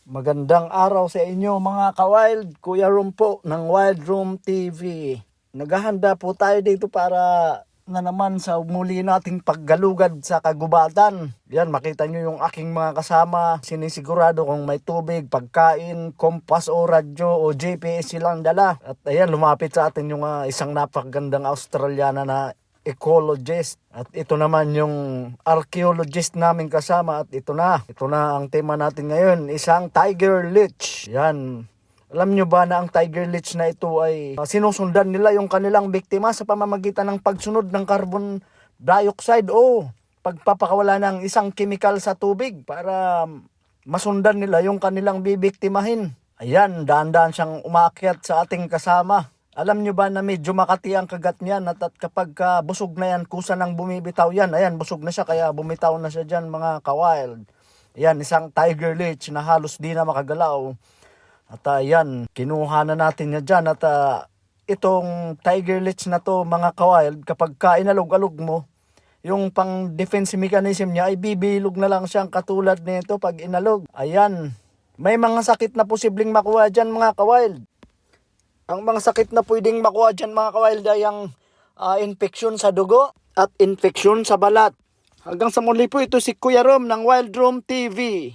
Magandang araw sa inyo mga ka-wild. Kuya Rom po ng Wild Room TV. Naghahanda po tayo dito para na naman sa muli nating paggalugad sa kagubatan. Yan, makita nyo yung aking mga kasama. Sinisigurado kung may tubig, pagkain, kompas o radyo o GPS silang dala. At ayan, lumapit sa atin yung isang napakagandang Australiana na ecologist. At ito naman yung archaeologist namin kasama. At ito na ang tema natin ngayon, isang tiger leech. Yan. Alam nyo ba na ang tiger leech na ito ay sinusundan nila yung kanilang biktima sa pamamagitan ng pagsunod ng carbon dioxide o pagpapakawala ng isang chemical sa tubig para masundan nila yung kanilang bibiktimahin. Ayan, daan-daan siyang umaakyat sa ating kasama. Alam nyo ba na medyo makati ang kagat niyan at kapag busog na yan, kusa nang bumibitaw yan. Ayan, busog na siya kaya bumitaw na siya dyan mga ka-wild. Ayan, isang tiger leech na halos di na makagalaw. At ayan, kinuha na natin niya dyan. At itong tiger leech na to mga ka-wild, kapag inalog-alog mo, yung pang defense mechanism niya ay bibilog na lang siyang katulad nito pag inalog. Ayan, may mga sakit na posibleng makuha dyan mga ka-wild. Ang mga sakit na pwedeng makuha dyan mga ka-wild ay ang infeksyon sa dugo at infeksyon sa balat. Hanggang sa muli po, ito si Kuya Rom ng Wild Room TV.